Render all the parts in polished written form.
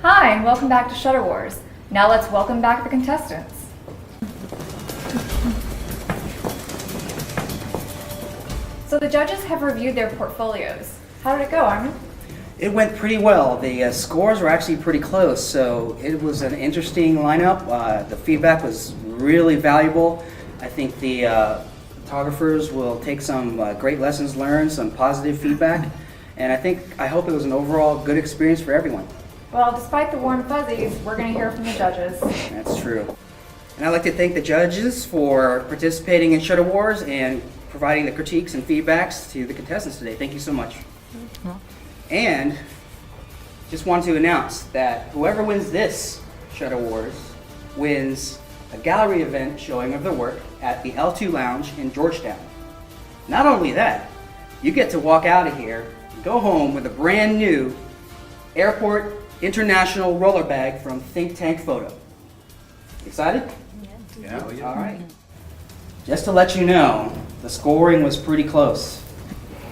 Hi, and welcome back to Shutter Wars. Now let's welcome back the contestants. So the judges have reviewed their portfolios. How did it go, Armin? It went pretty well. The scores were actually pretty close, so it was an interesting lineup. The feedback was really valuable. I think the photographers will take some great lessons learned, some positive feedback, and I hope it was an overall good experience for everyone. Well, despite the warm fuzzies, we're going to hear from the judges. That's true. And I'd like to thank the judges for participating in Shutter Wars and providing the critiques and feedbacks to the contestants today. Thank you so much. And just want to announce that whoever wins this Shutter Wars wins a gallery event showing of their work at the L2 Lounge in Georgetown. Not only that, you get to walk out of here and go home with a brand new Airport International roller bag from Think Tank Photo. Excited? Yeah. All right. Just to let you know, the scoring was pretty close.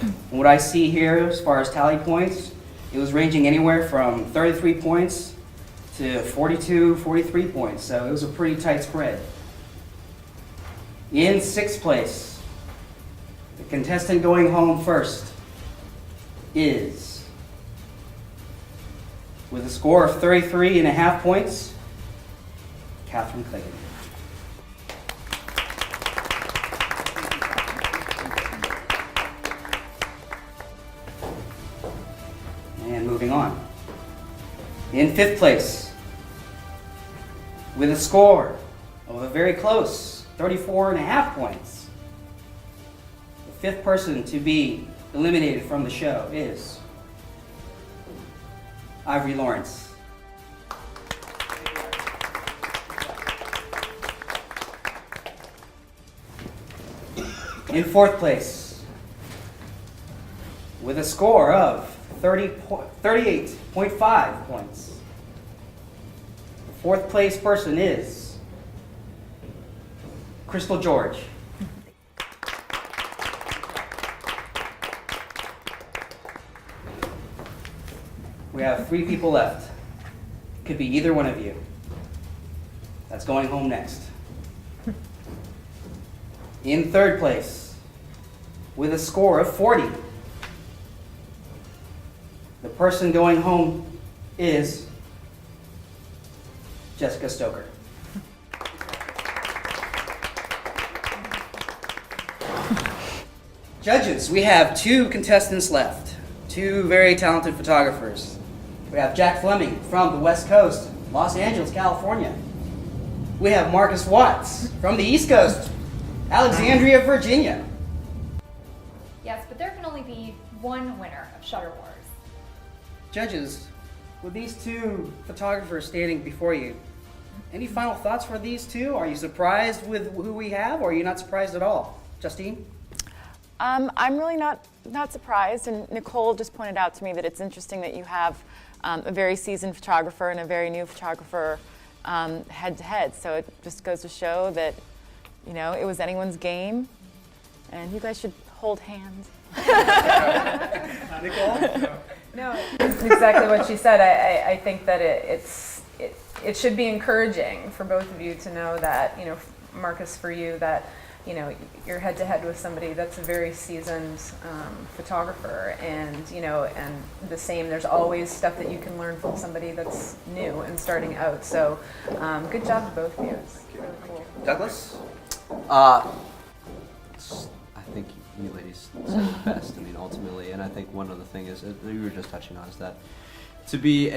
And what I see here as far as tally points, it was ranging anywhere from 33 points to 42, 43 points. So it was a pretty tight spread. In sixth place, the contestant going home first is, with a score of 33.5 points, Catherine Clayton. And moving on. In fifth place, with a score of a very close 34.5 points, the fifth person to be eliminated from the show is Ivory Lawrence. In fourth place, with a score of 38.5 points, the fourth place person is Crystal George. We have 3 people left. Could be either one of you. That's going home next. In third place, with a score of 40, the person going home is Jessica Stoker. Judges, we have 2 contestants left. 2 very talented photographers. We have Jack Fleming from the West Coast, Los Angeles, California. We have Marcus Watts from the East Coast, Alexandria, Virginia. Yes, but there can only be one winner of Shutter Wars. Judges, with these 2 photographers standing before you, any final thoughts for these 2? Are you surprised with who we have, or are you not surprised at all? Justine? I'm really not surprised, and Nicole just pointed out to me that it's interesting that you have a very seasoned photographer and a very new photographer head to head. So it just goes to show that, you know, it was anyone's game, and you guys should hold hands. Nicole? No, it's exactly what she said. I think that it should be encouraging for both of you to know that, you know, Marcus, for you, that, you know, you're head to head with somebody that's a very seasoned photographer, and, you know, and the same, there's always stuff that you can learn from somebody that's new and starting out. So good job to both of you. It's really cool. Douglas? I think you ladies said it best. I mean, ultimately, and I think one other thing is that you were just touching on is that to be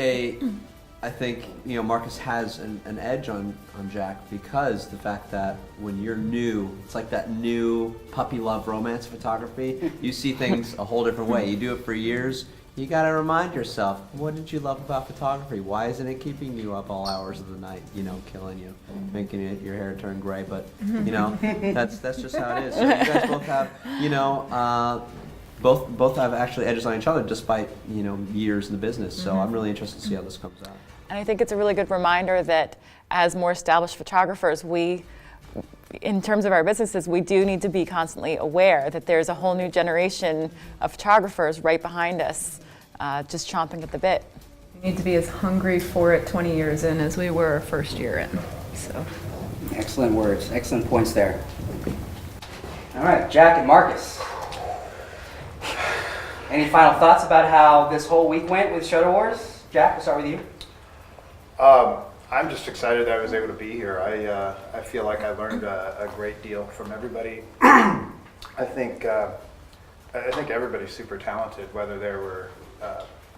I think, you know, Marcus has an edge on Jack, because the fact that when you're new, it's like that new puppy love romance photography. You see things a whole different way. You do it for years. You got to remind yourself, what did you love about photography? Why isn't it keeping you up all hours of the night, you know, killing you, making your hair turn gray? But, you know, that's just how it is. So you guys both have, you know, both have actually edges on each other despite, you know, years in the business. So I'm really interested to see how this comes out. And I think it's a really good reminder that as more established photographers, in terms of our businesses, we do need to be constantly aware that there's a whole new generation of photographers right behind us, just chomping at the bit. We need to be as hungry for it 20 years in as we were first year in. So. Excellent words, excellent points there. All right, Jack and Marcus. Any final thoughts about how this whole week went with Shudder Wars? Jack, we'll start with you. I'm just excited that I was able to be here. I feel like I learned a great deal from everybody. I think everybody's super talented, whether they were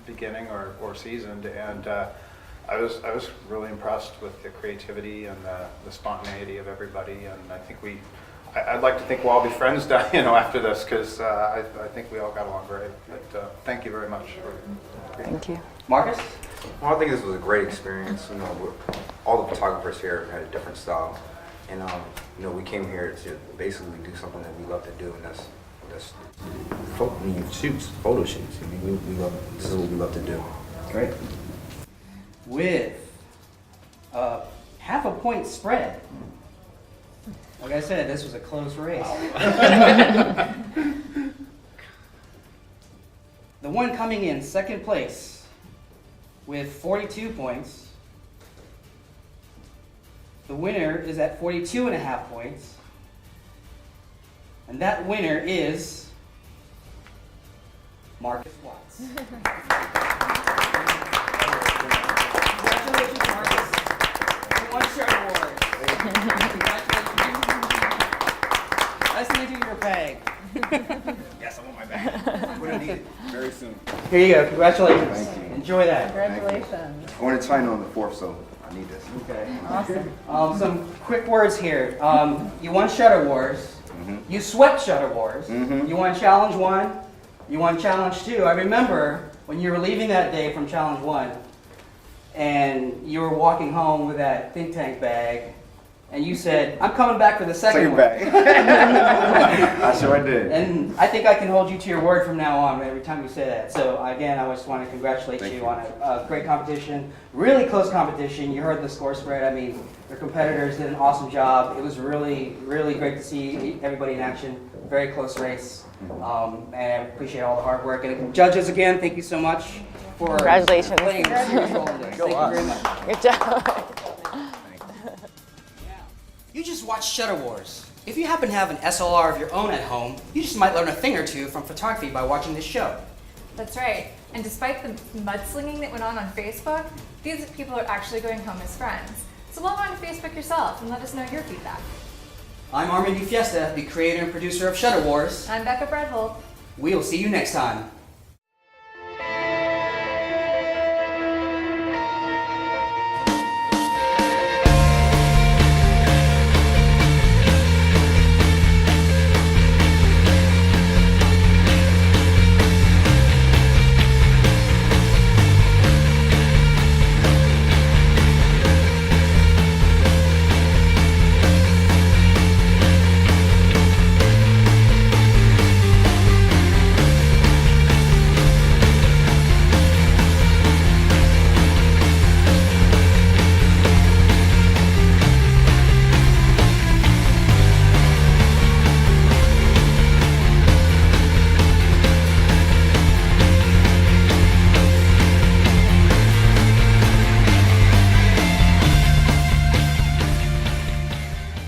beginning or seasoned, and I was really impressed with the creativity and the spontaneity of everybody. And I think I'd like to think we'll all be friends down, after this, because I think we all got along great. But thank you very much. Thank you. Marcus? Well, I think this was a great experience. All the photographers here had a different style, and we came here to basically do something that we love to do, and that's photo shoots. This is what we love to do. Great. With a half a point spread. Like I said, this was a close race. The one coming in second place with 42 points. The winner is at 42.5 points. And that winner is Marcus Watts. Congratulations, Marcus. You won Shudder Wars. Congratulations. Nice to meet you, your bag. Yes, I want my bag. I'm gonna need it very soon. Here you go. Congratulations. Thank you. Enjoy that. Congratulations. I want to sign on the 4th, so I need this. Okay. Awesome. Some quick words here. You won Shudder Wars. You swept Shudder Wars. You won Challenge 1. You won Challenge 2. I remember when you were leaving that day from Challenge 1 and you were walking home with that think tank bag and you said, I'm coming back for the second one. bag. I sure did. And I think I can hold you to your word from now on every time you say that. So again, I just want to congratulate Thank you you. on a great competition, really close competition. You heard the score spread. I mean, your competitors did an awesome job. It was really, really great to see everybody in action. Very close race. And I appreciate all the hard work. And judges, again, thank you so much for Congratulations. playing a serious role in this. Thank you very much. Good job. You just watched Shudder Wars. If you happen to have an SLR of your own at home, you just might learn a thing or two from photography by watching this show. That's right. And despite the mudslinging that went on Facebook, these people are actually going home as friends. So log on to Facebook yourself and let us know your feedback. I'm Armin DiFiesta, the creator and producer of Shudder Wars. I'm Becca Bradholt. We'll see you next time.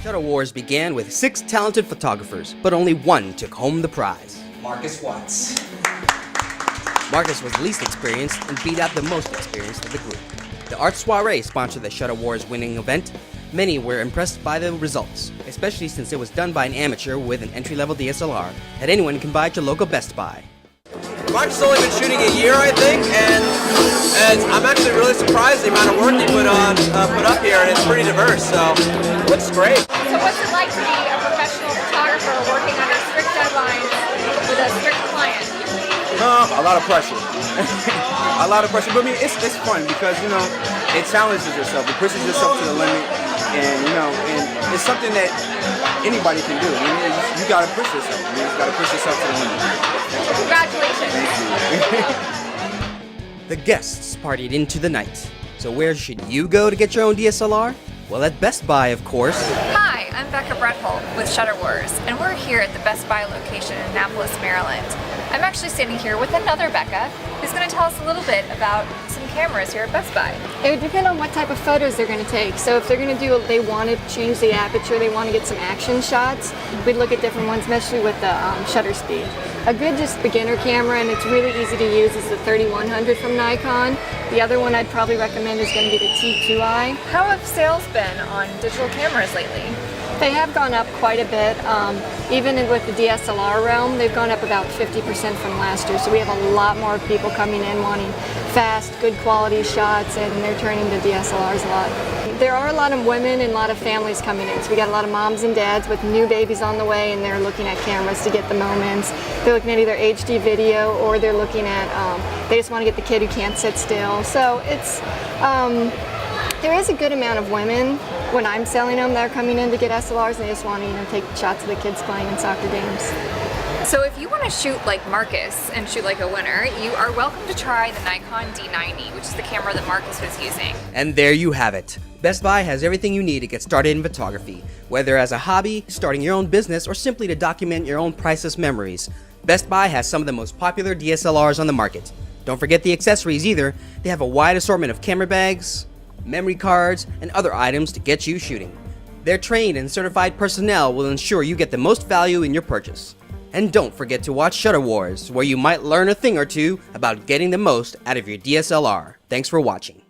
Shudder Wars began with 6 talented photographers, but only one took home the prize. Marcus Watts. Marcus was the least experienced and beat out the most experienced of the group. The Art Soiree sponsored the Shudder Wars winning event. Many were impressed by the results, especially since it was done by an amateur with an entry-level DSLR that anyone can buy at your local Best Buy. Mark's only been shooting a year, I think, and I'm actually really surprised the amount of work he put up here, and it's pretty diverse, so it looks great. So what's it like to be a professional photographer working under strict deadlines with a strict client? A lot of pressure. A lot of pressure, but I mean, it's fun because, it challenges yourself, it pushes yourself to the limit, and, and it's something that anybody can do. I mean, you gotta push yourself. You just gotta push yourself to the limit. Congratulations. The guests partied into the night. So where should you go to get your own DSLR? Well, at Best Buy, of course. Hi, I'm Becca Brentholt with Shutter Wars, and we're here at the Best Buy location in Annapolis, Maryland. I'm actually standing here with another Becca, who's going to tell us a little bit about some cameras here at Best Buy. It would depend on what type of photos they're going to take. So if they're going to do, they want to change the aperture, they want to get some action shots, we'd look at different ones, especially with the shutter speed. A good just beginner camera, and it's really easy to use, is the 3100 from Nikon. The other one I'd probably recommend is going to be the T2i. How have sales been on digital cameras lately? They have gone up quite a bit. Even with the DSLR realm, they've gone up about 50% from last year. So we have a lot more people coming in wanting fast, good quality shots, and they're turning to DSLRs a lot. There are a lot of women and a lot of families coming in. So we got a lot of moms and dads with new babies on the way, and they're looking at cameras to get the moments. They're looking at either HD video, or they're looking at, they just want to get the kid who can't sit still. So it's, there is a good amount of women when I'm selling them that are coming in to get SLRs, and they just want to take shots of the kids playing in soccer games. So if you want to shoot like Marcus and shoot like a winner, you are welcome to try the Nikon D90, which is the camera that Marcus was using. And there you have it. Best Buy has everything you need to get started in photography, whether as a hobby, starting your own business, or simply to document your own priceless memories. Best Buy has some of the most popular DSLRs on the market. Don't forget the accessories either. They have a wide assortment of camera bags, memory cards, and other items to get you shooting. Their trained and certified personnel will ensure you get the most value in your purchase. And don't forget to watch Shutter Wars, where you might learn a thing or two about getting the most out of your DSLR. Thanks for watching.